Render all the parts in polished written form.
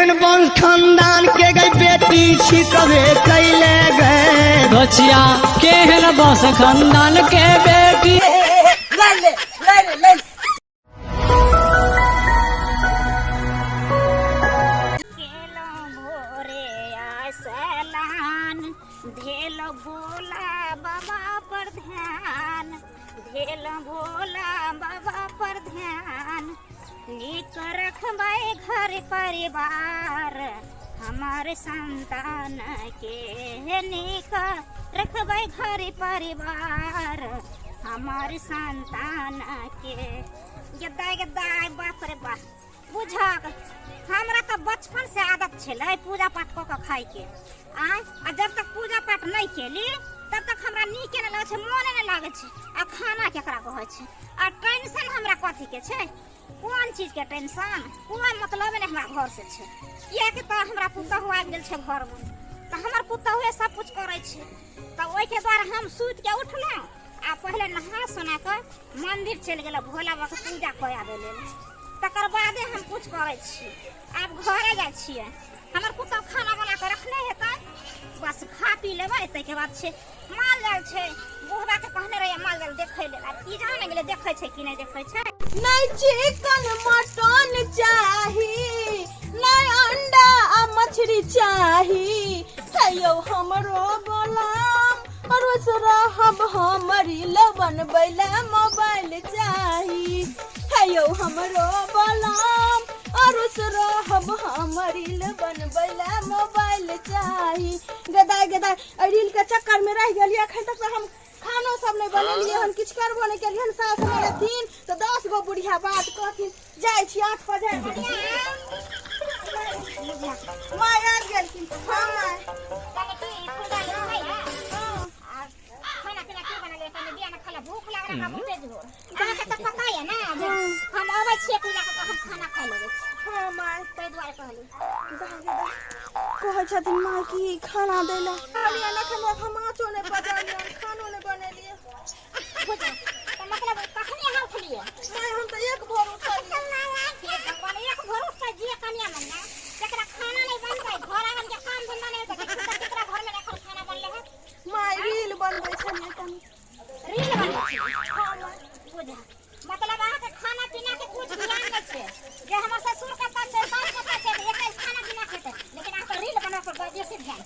केहन वंश खानदान के गई बेटी छिकबे कैले गए बचिया केहन वंश खानदान के बेटी धेल भोला बाबा पर ध्यान, धेल भोला बाबा पर ध्यान। नीक रखबै घर परिवार हमारे संतान के, नीक रखबै घर परिवार हमारे संतान के। गद्दाय गद्दाय बाप रे बाप बुझक हमरा तो बचपन से आदत छलै पूजा पाठ कऽ के खाय के। आ जब तक पूजा पाठ नहीं केली तब तक हमरा नीके न लागे छै, मोने न लागे छै। आ खाना केकरा कहै छै? आ टेंशन हमरा कथी के छै? कोन चीज के टेंशन? कोई मतलब नहीं हमरा घर से छै। किया कि त हमरा पुतहु आबि गेल छै घर में, त हमर पुतहुए सब कुछ करे छै। त ओइ के द्वारा हम सुत के उठलौं आ पहले नहा सोना के मंदिर चल गेल भोला बाबा के पूजा कऽ आबे लेल। तकर बादे हम कुछ करे छी। आब घरे जाइ छियै, हमर पुतहु खाना बना के रखने हेतै, बस खा पी लेबै। तै के बाद छै माल जाल छै, बुढ़बा के कहने रहिए माल जाल देखै लेल। आ की जाने गेलै देखै छै कि नहीं देखै छै। नहीं चिकन मटन चाही, नहीं अंडा आ मछली चाही। हेयो हमरो बोलाम और रहब हमरी लवन बैला मोबाइल चाही। हेयो हमरो बोलाम और रहब हमरी लवन बैला मोबाइल चाही। गदाय गदाय रील के चक्कर में रह गेलिए। अखन तक हम खानो सब नहीं बनेलिए हन, किछ करबो नहीं केलिए हन। सास मरथिन तो 10 गो बुढ़िया बात कहथिन। जाय छी 8 बजे माय आ गेलखिन। हां माय खाना पीना के बनले तने बिया में खाला भूख लागल हमरा बहुते जोर। अहाँ के त पता है ना हम आबै छियै पूजा के हम खाना खाइ लेबै। हां माय तै दुआरे कहली कहै छथिन माय की खाना देला खालिया ना खन हम आचो ने बजालिया खानो ने बनेलिए। बुझा त मतलब कखनी हम खलिए माय हम त एक भोर उठलिए। हे भगवान एक भोर उठ के जे कनिया मन ना जेकरा खाना नहीं बनबै घर आंगन के काम धंधा नहीं होता केकरा घर में एखन खाना बनले है। माय रील बनबै छलिए तनी रील बनबै छी। हां बुझा मतलब अहाँ के खाना पीना के कुछ ध्यान नहीं छै। जे हमर ससुर के पास है सास के पास है एक खाना पीना खेते, लेकिन अहाँ के रील बना के बेसी ध्यान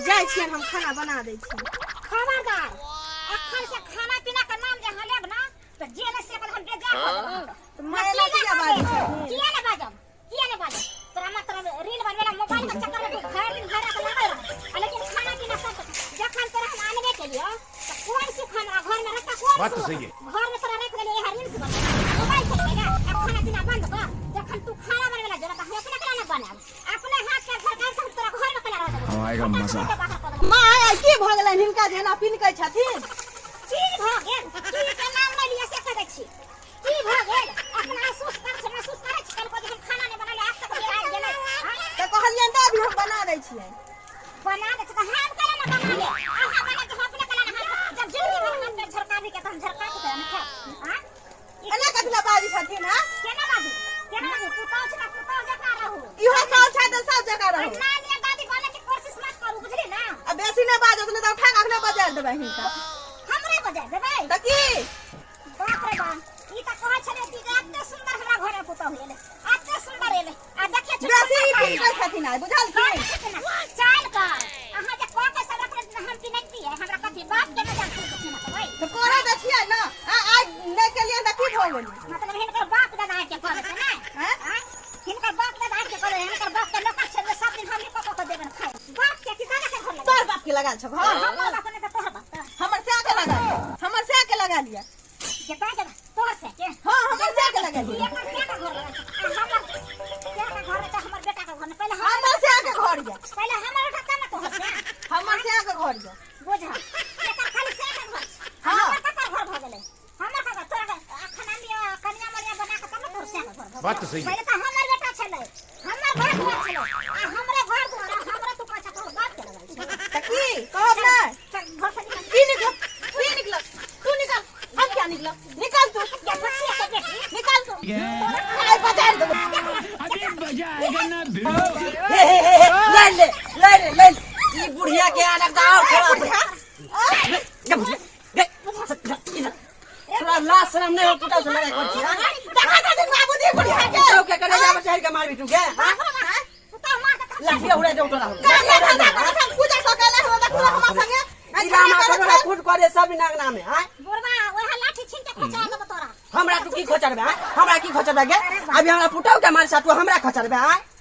जाय छी हम खाना बना दै छी। खबरदार अखन से खाना पीना का नाम जे अहाँ लेब ना तो जेल से हम बेजा कर तो माय लगिया बाजी छथिन। किया ने बाजब तोरा मतलब रील बनवेला मोबाइल के चक्कर में घर दिन घर के लगे रह। लेकिन खाना पीना सब जखन तोरा हम आनबे के लिए तो कौन सी खाना घर में रखता कौन बात तो सही है। घर में तोरा रख देले ये रील से मोबाइल चलेगा। अब खाना पीना बंद कर। जखन तू खाना बनवेला जरा हम अपने केना न बनाब, अपने हाथ से सरकार से तोरा घर में केना रह। आएगा मजा। माय की भ गेलन हिनका जेना पिनकै छथिन। की भ गेल? की के नाम नै लिया से कहै छी। की भ गेल? अपना महसूस करे छी कल को हम खाना नहीं बनाले आज तक ये आ गेलै। त कहलियन त अभी हम बना दै छियै। बना दे त हम केना न बना ले। आहा बना के अपने केना न जब जल्दी हम पे झरका भी के त हम झरका के न खा। हां एना कथला बाजी छथिन। हां केना बाजू पुताव जका रहू। इहो साल छै त सब जगह रहू। ना लिया दादी बने के कोशिश मत करू बुझली ना। आ बेसी नै बाजत ने त उठा के अखने बजा देबै हिनका। हमरे बजा देबै त की बाप रे बाप ई त कहै छले कि एते सुंदर हमरा घर में पुतौ एले, एते सुंदर एले। आ देखिए बेसी पिनकै छथिन। आ बुझल की चाल का अहाँ जे कह के सब रखले हम की नहीं है हमरा कथी बाप के न जानते कुछ न कहै त कोरा त छियै न। आ आज नै केलियन त की भ गेल? मतलब हिनकर बाप दादा के कहै छै ना। हां हिनकर बाप दादा के कहै हिनकर बाप के लोक छै सब दिन हम को देबन खाए। बाप के की दादा के घर लगा तोर बाप के लगा छ घर। हमर बाप ने त तोहर बाप हमर से के लगा हमर से के लगा लिया। के दादा तोहर से के हां हमर से के लगा लिया। हमर के घर लगा हमर के घर त हमर बेटा के घर पहले हमर से के घर गया। पहले हमर उठा ना तोहर से हमर से के घर गया। बुझा एकर खाली से के घर। हां हमर का घर भ गेलै। हमर का तोरा खाना लिया कन्या मरिया बना के तब तोहर से के घर। बात तो सही है। पहले त हमर बेटा छले, हमर घर दुआर छले। आ हमरे घर दुआर हमरे तू पाछा तोहर बाप के लगल छै। त की कहब ना घर से निकल की निकल तू निकल। हम क्या निकल निकल तू के निकल तू। ये आई बजा दे। अभी बजाएगा ना भिड़ो। ले ले ले ले ई बुढ़िया के आनक दाओ खराब ये बुढ़िया तोरा लाश शर्म नहीं हो टूटा से लड़ाई कर छिया देखा था दिन बाबूजी बुढ़िया के तो के करे जा बचाई के मार बिटू के लाठी उड़ा दे तोरा पूजा सकेला हो देखो हम संगे रामा को फुट करे सब नाग नाम है बुढ़वा ओहे लाठी छीन के खचा देब तोरा हमरा तू की खोचरबे हमरा की खोचरबे गे अभी हमरा पुटाव के मार साथ हमरा खोचरबे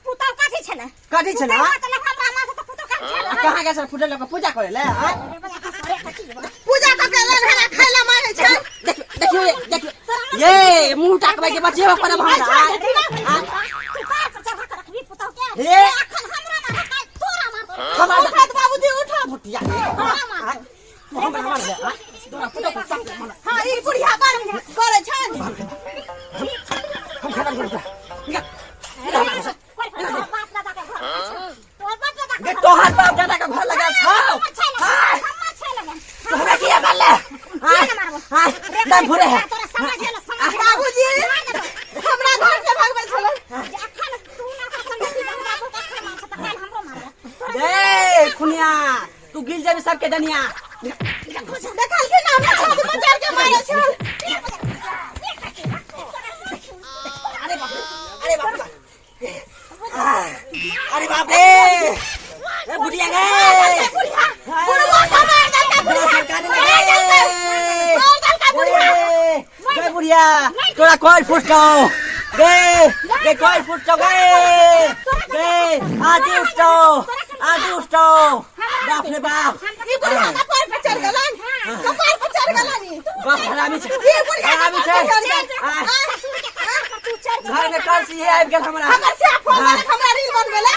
पुतौ काठी छले काठी छले मतलब हमरा मां से पुतौ काठी छले कहां के सर फुटल के पूजा करे ले पूजा तो केले है खैला मारे छै देखियो ये मुंह टाकबे के बचेबे करे हमरा ए हमरा बाबूजी उठा भुटिया हमरा मार दे तोरा पुतौ का सब हां ई बुढ़िया बार करे छै हम खड़ा कर दे तोहर बाप दादा का घर लगा छौ तोहरा की कर ले हां दम भरे है बाबूजी हमरा घर से भागबै छले ए खुनिया तू गिल जाबे सबके दनिया देखल के ना हमरा छाती पर चढ़ के मारे छल अरे बाप रे ए बुढ़िया गे बुढ़वा मार देता सरकारी गे बुढ़िया तोरा कोई फुटो गे कोई फुटो गे आदि उठो बाप रे बाप ई बुढ़वा का पैर पे चढ़ गेलन कपार पे चढ़ गेलन बाप हरामी छे ई बुढ़िया हरामी छे घर में कल से आबि गेल हमरा हमर से फोन हमरा रील बन गेला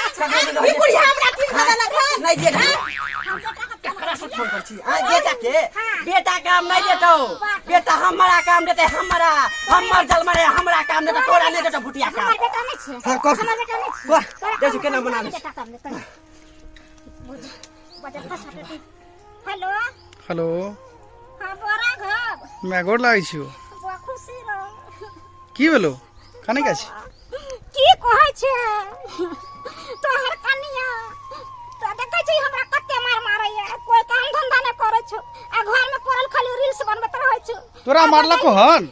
ई बुढ़िया हमरा तीन खाता लगा नहीं दे केकरा से फोन कर छी आ बेटा काम नहीं देतो बेटा हमारा काम देते हमर जल मारे हमरा काम देतो तोरा नहीं देतो भुटिया काम हमर बेटा नहीं छे हां कर हमर बेटा नहीं छे वाह देखो केना बना दे बेटा काम देता हेलो हेलो हां बोरा घब मैं गोड़ लागै छियो बा खुशी रहो की भेलो कने का छी की कहै छै तोहर कनिया तो देखै छी हमरा कते मार मारैया कोई काम धंधा नै करै छ आ घर में पड़ल खाली रील्स बनबैत रहै छ तोरा मारलको हन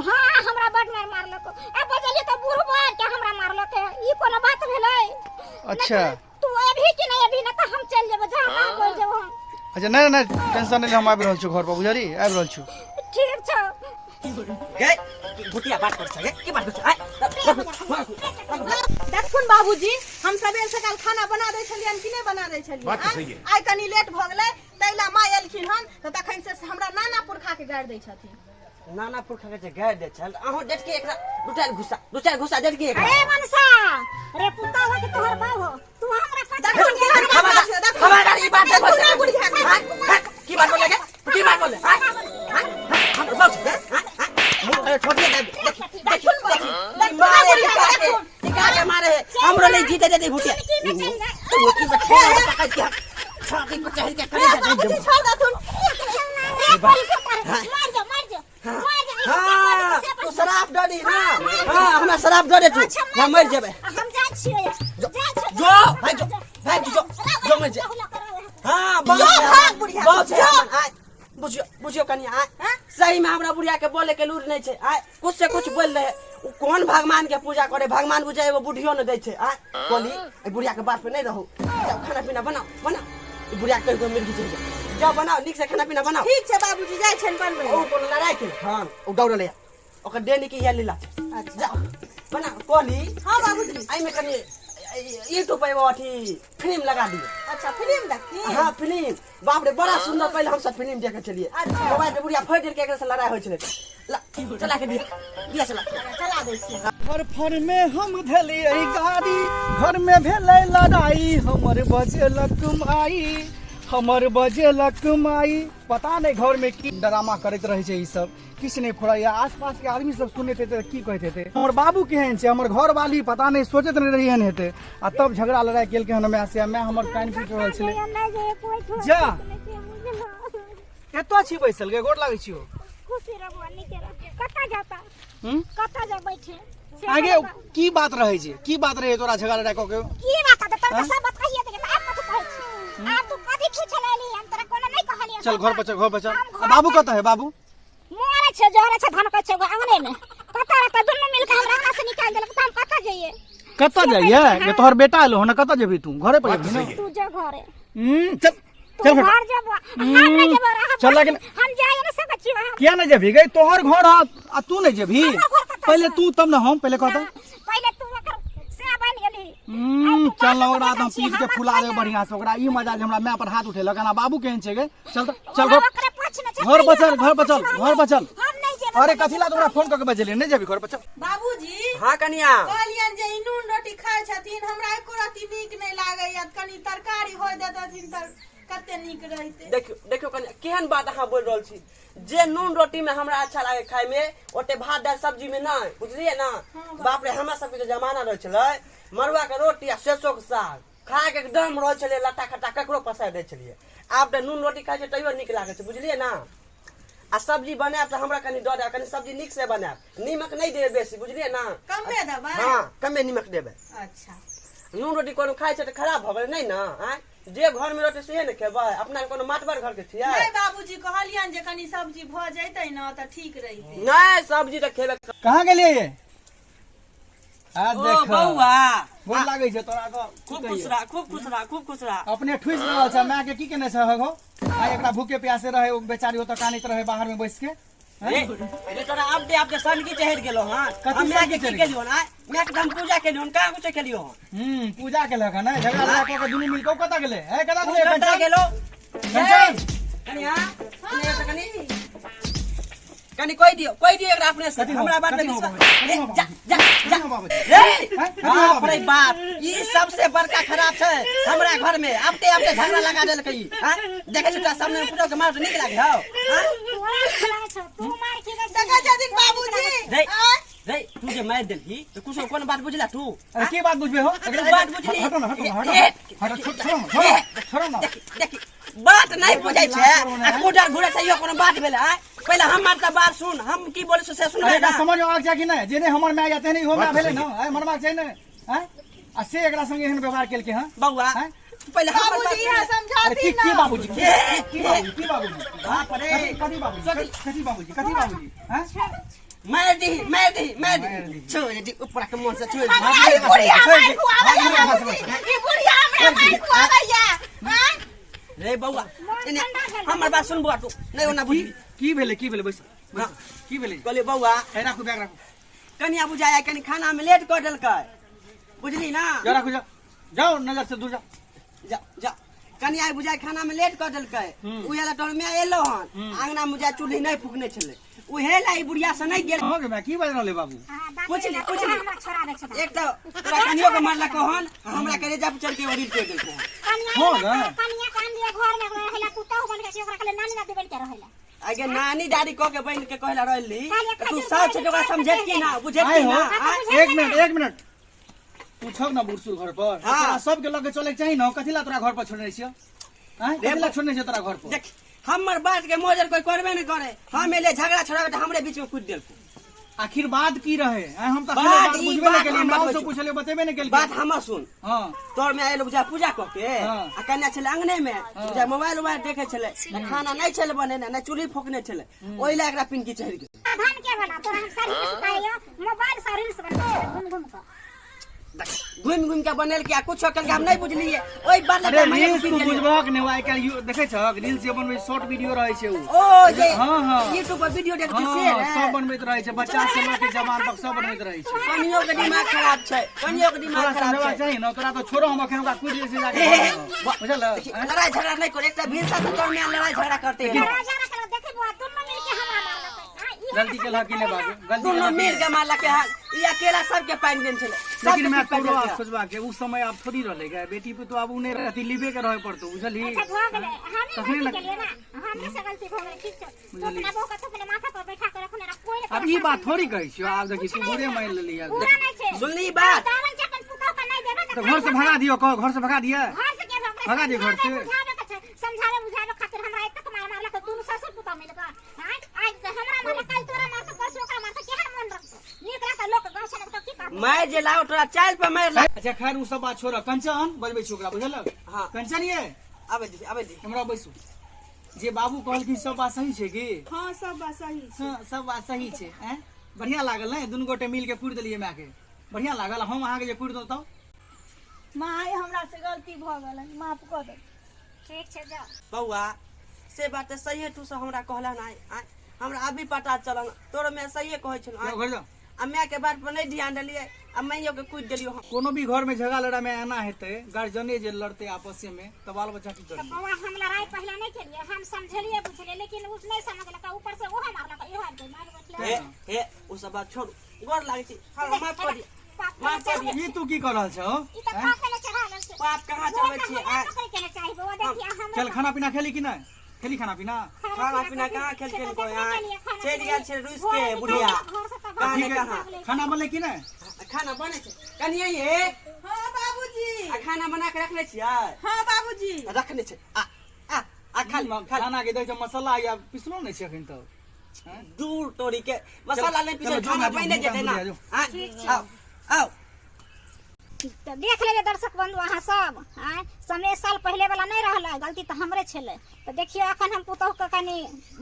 हां हमरा बड नै मारलको ए बजली त बुढ़बा के हमरा मारलकै ई कोनो बात भेलै अच्छा तू अभी कि नहीं अभी ना तो हम चल जेबो जहां काम कर जेबो हम अच्छा नहीं टेंशन नहीं हम आबि रहल छी घर पर बुझली आबि रहल छी ठीक छ गे भुटिया बात कर छे की बात कर देखुन बाबूजी हम सबेर सकाल खाना बना दै छलियन कि नहीं बना दै छलियन आइ कनी लेट भ गेलै तैला माय एलखिन हन त तखन से हमरा नाना पुरखा के गाड़ दै छथिन नाना पुरखा के गाड़ दे छल अहो डेट के एकरा दू चार घुसा डेट के अरे मनसा रे पुता हो कि तोहर बाप हो तू हमरा पता खबरदार ई बात देखो की बात बोले की बात बोले हम सब मुंह छोड़ दे मारे मारे हमरो नहीं जीते देते भुटिया वो की बात पकड़ के छाती को चढ़ के करे जा छोड़ द तुम मार जा हां तू शराब दे दी ना हां हमरा शराब दे दे तू हम मर जेबे हम जा छियै जो भाई जो मर जे हां बहुत बुझियो कनिया सही में हमरा बुढ़िया के बोले के लूर नहीं छे कुछ से कुछ बोल रहे कौन भगवान के पूजा करे भगवान बुझाए वो बुढ़ियो न दे छे बोली ए बुढ़िया के बात पे नहीं रहो जाओ खाना पीना बनाओ ए बुढ़िया कह को मिर्गी चल जाओ बनाओ नीक से खाना पीना बनाओ ठीक छे बाबूजी जाय छन बनबे ओ कोनो लड़ाई के हां ओ दौड़ ले ओकर देनी की या लीला अच्छा जाओ बनाओ कोली हां बाबूजी आई में कनी यूट्यूब पे वो फिल्म लगा दिए अच्छा फिल्म देखी हां फिल्म बाप रे बड़ा सुंदर पहले हम सब फिल्म देखे चलिए मोबाइल पे बुढ़िया फाइट के एकरा से लड़ाई होय छले चला के दिया चला दै छी घर फर में हम धलिए गाड़ी घर में भेलै लड़ाई हमर बजेलक माई पता नहीं घर में की ड्रामा करैत रहे छै ई सब किछ नहीं फोड़ैया आसपास के आदमी सब सुनैत हेतै की कहैत हेतै हमर बाबू केहन छै हमर घर वाली पता नहीं सोचैत नहीं रहियन हेतै आ तब झगड़ा लड़ाई केलकै हन मैं से मैं हमर कान पीट रहल छलै जा एतो छी बैसल गे गोड़ लागै छियो खुशी रहो नीचे रहो कता जाता कता जा बैठे आगे की बात रहे छे की बात रहे तोरा झगड़ा लड़ा के की बात है तो सब बात कहिए तो आप कथि कहै छी आप तू कथि पूछ लेली हम तोरा कोनो नहीं कहलिए चल घर पर चल बाबू कत है बाबू मोरे छे जोरे छे धन कहै छे अंगने में कत रहता दुनु मिल के हमरा से निकाल देलक त हम कत जाइए कत जाइए ये तोहर बेटा आलो न कत जेबी तू घरे पर जेबी न तू जा घरे चल चल घर जब हम नहीं जब चल लगे हम जाइए ना सब बच्ची हम क्या न जेबी गई तोहर घर आ तू नहीं जेबी पहले तू तब न हम पहले कहता पहले तू ओकर से बन गेली चल ओकरा हम पीट के फुला दे बढ़िया से ओकरा ई मजा जे हमरा मैं पर हाथ उठे लगना बाबू केहन छे गे चल चल घर पर चल घर पर चल हम नहीं जेब अरे कथिला तोरा फोन करके बजेले नहीं जेबी घर पर चल बाबूजी हाँ कनिया कहलियन जे ई नून रोटी खाय छथिन हमरा एको रति नीक नहीं लागैया कनी तरकारी होय देतथिन त कते नीक रहिते देखियो कनिया केहन बात अहाँ बोल रहल छी जे नून रोटी में हमरा अच्छा लागे खाय में ओते भात दाल सब्जी में नहीं बुझलिए ना बाप रे हमरा सबके जो जमाना रहे छले मरुआ के रोटी आ सरसों के साग खाए के एकदम रहे छले लट्टा खट्टा ककरो पसाय दे छलिए आब त नून रोटी खाय छै तैयो नीक लागे छै बुझलिए ना आ सब्जी बनाब त हमरा कनी डर कनी सब्जी नीक से बनाब नीमक नहीं देबे बेसी बुझलिए ना कमे देबै हां कमे नीमक देबे अच्छा नून रोटी कोनो खाय छै त खराब भ गेलै नहीं ना आय जे घर में रोटी से ने खेबै अपना कोनो मातबर घर के छियै नहीं बाबूजी कहलियन जे कनी सब्जी भ जैतै न त ठीक रहिते नहीं सब्जी त खेबे कहां गेलिए ये आ ओ देख बौआ गोर लागै छै तोरा को खूब खुश रहा अपने ठुस रहल छ माय के की केने छ हो आ एकटा भूखे प्यासे रहे ओ बेचारी ओत कानित रहे बाहर में बैस के ये तोरा अब सन की चढ़ गेलो हां कथी हम सन के की चढ़ केलियो ना मैं एकदम पूजा केलियो का कुछ केलियो पूजा केलक न झगड़ा लगा के दुनु मिल के कत गेले ए कत तू गेले घंटा गेलो कंचन कनिया कनी कोई दियो एकरा अपने से हमरा बात में जा जा जा रे बाप रे बाप ई सबसे बड़का खराब छै हमरा घर में अपते झगड़ा लगा देल कई हां देखे छ सामने पुरो के मार तो निक लागे हो तू मार के देखा छथिन बाबूजी रे तू जे मार देलही तो कुछ कोन बात बुझला तू अरे की बात बुझबे हो बात बुझली हटो ना छोड़ो ना देखी बात नहीं बुझै छै आ कोडर घुरे छै यो कोनो बात भेले पहले हमर त बात सुन हम की बोले से सुन एकरा समझ आक छै कि नहीं जेने हमर माय जाते नहीं हो माय भेले न है मरवा छै न हैं आ से एकरा संगे एहन व्यवहार केल के हां बउआ पहले हमर बात बाबूजी यहाँ अरे समझाती की ना बाबूजी की बाबूजी बाप रे कथी बाबूजी हैं मार दी छोड़ दी ऊपर के मन से छोड़ आई बुढ़िया मार खुआवैया बाबूजी ई बुढ़िया हमरा मार खुआवैया हां रे बउआ इने हमर बात सुन बुआ तू नहीं ओना बुझी की भेले बैस की भेले कहले बउआ है राखू बैग राखू कनिया बुझाया कनी खाना में लेट कर देलकै बुझली ना जा राखू जाओ नजर से दूर जा जा कनिया बुझाय खाना में लेट कर देलकै उहे ला टोल में एलो हन आंगना में बुझाय चूल्ही नहीं फूकने छले उहे ला ई बुढ़िया से नहीं गेल हो गे मैं की बाज रहले बाबू कुछ नहीं हमरा छोड़ा दे छै एक तो तोरा कनियो के मारलक हन हमरा करे जा चल के ओरी के देलकै हो गे कनिया कान दिए घर में रहेला कुत्ता बन के ओकरा कले नानी ना देबे के रहेला आगे नानी दादी कह के बन के कहला रहली तू सब छ जगह समझत की ना बुझत की ना एक मिनट तू छौ ना बुरसुर घर पर तोरा सब के लगे चले के चाहि न कथिला तोरा घर पर छोड़ने छियो हैं कथिला छोड़ने छियो तोरा घर पर देख हमर बात के मोजर कोई करबे नहीं करे हम एले झगड़ा छोड़ा के हमरे बीच में कूद देल आखिर बात की रहे हम तो बात बुझबे ई नहीं बात केलिए हम नाम बतबै से छी। पूछले बतेबे नहीं केलिए बात हम सुन हां तोर में आयल बुझा पूजा क के हाँ। आ कन्या छले अंगने में बुझा मोबाइल देखे छले खाना नहीं छले बने ना चूल्ही फूकने छले ओइ ला एकरा पिनकी चढ़ गेल धान के भला तोरा हम सारी सिखाइयो मोबाइल से रील्स बना घूम के घूम के बनल के कुछ कल के हम नहीं बुझलिए ओइ बात अरे रील्स तू बुझबक ने आइ काल देखे छ रील्स जे बनबे शॉर्ट वीडियो रहे छै ओ जे हां हां यूट्यूब पर वीडियो देखते हां से सब बनबैत रहे छै बच्चा से लेके जवान तक सब बनबैत रहे छै कनियो के दिमाग खराब छै कनियो के दिमाग तोरा खराब समझबा छै चाहिए न तोरा तो छोड़ो हम अखन ओकरा कुछ से जाके बुझल लड़ाई झगड़ा नहीं करे एकटा भीषा से तोर में लड़ाई झगड़ा करते हैं राजा रखल देखे बुआ दुनु मिल के हमरा मारलक गलती के लकी ने बाबू गलती दोनों मिल के मारला के हाल ई अकेला सबके पाइन देन छले लेकिन मैं तो सोचबा के उस समय आप थोड़ी रहले गए बेटी पे तो अब उन्हें रहती लिबे के रहे पड़तो बुझली अच्छा भ गेलै हमें के लिए ना हमें से गलती हो गेलै ठीक छै तो अपना बहू के अपने माथा पर बैठा के रखने कोई अब ये बात थोड़ी कही छियो आब देखी तू बुरे मान लेली यार पूरा नहीं छै सुनली बात दावन जखन पुतौ के नहीं देबे तो घर से भगा दियो कहो घर से भगा दिया घर से के भगा दियो घर से समझावे बुझावे खातिर हमरा एतक मार मारला के दुनु ससुर पुतौ मिलगा आज हमरा मारला कल तोरा मारता परसों ओकरा मारता केहन मन रखतो नीक रहता लोक गांव से तो की मार जे लाओ तोरा चाल पे मार ला। अच्छा खैर उ सब बात छोड़, कंचन बजबै छी ओकरा बुझलक। हाँ। कंचन ये आबे दी हमरा बैसू। जे बाबू कहलखिन सब बात सही छै की? हाँ सब बात सही छै। हाँ सब बात सही छै। हैं बढ़िया लागल ने दुनू गोटे मिल के पूरि देलियै माय के। बढ़िया लागल हम अहाँ के जे पूरि दो तब। माय हमरा से गलती भ गेल, माफ कर दे। ठीक छै जा। बउआ से बात सही है, तू से हमरा कहला ना हमरा अभी पता चलल तोर में सही कहै छ। जाओ घर जाओ। आ मैं के बात पर नहीं ध्यान दिलिए, अब मैयो के कूद दिलियो हम। कोनो भी घर में झगड़ा लड़ा में एना हेतै, गार्जियने जे लड़ते आपस में त बाल बच्चा की तो करतै? बउआ हम लड़ाई पहले नहीं केलिए, हम समझलिए बुझलिए, लेकिन उ नहीं समझलका, ऊपर से वो मारलका, इहो दे मार बैठले। हे उ सब बात छोड़, गोर लागे छी। हम माफ कर दिया, माफ कर दिया। ये तू की कर रहल छौ? ई त पाप ने चढ़ा ले से। पाप कहाँ चढ़बै छी? के चाहिए बउआ, देखिए हम चल खाना पीना खेली कि नहीं? खेली खाना पीना? खाना पीना कहाँ खेल खेल को यहाँ चल गया छे रूस के बुढ़िया। कहाँ ठीक ने है कहाँ खाना बनले कि नहीं? खाना बने छे कनिया ये। हाँ बाबूजी। खाना बना के रखले छियै? हाँ बाबूजी। रखने छे। आ खाली खाना के देखो मसाला या पिसलो नहीं छै अखन तक। दूर तोड़ी के मसाला नहीं पीसे, चलो, जो खाना जो, बने जो, जेते ना। जो, आओ आओ तो देख लेबे दर्शक बंधु अहाँ सब, आय समय साल पहले वाला नहीं रहल, गलती तो हमरे छले। तो देखियो अखन हम पुतोह के कनी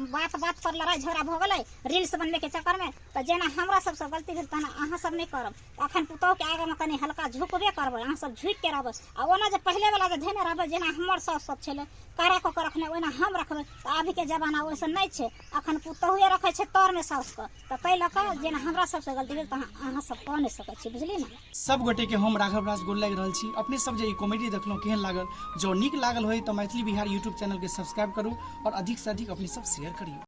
बात पर लड़ाई झगड़ा भ गेलै रील्स बनवे के चक्कर में। तो जेना हमरा सब से गलती भेल तना अहाँ सब नहीं करब। अखन पुतोह के आगे में कनी हल्का झुकबे करबै, अहाँ सब झुक के रहबै। आ ओना जे पहले वाला जे धेने रहबै, जेना हमर सास सब छले करा को रखने, ओना हम रखबै। तो अभी के जमाना वैसे नहीं छै, अखन पुतोहुए रखे छै तौर में सास के। तो तै लक जेना हमरा सब से गलती भेल त अहाँ सब कह नहीं सकै छी, बुझली ना। सब गोटे के हम राघव राज गोर लागि रहल छी। अपने सब जे ई कॉमेडी देखलहुँ केहन लागल? जो नीक लागल होय तो मैथिली बिहार यूट्यूब चैनल के सब्सक्राइब करू और अधिक से अधिक अपने सब शेयर करियो।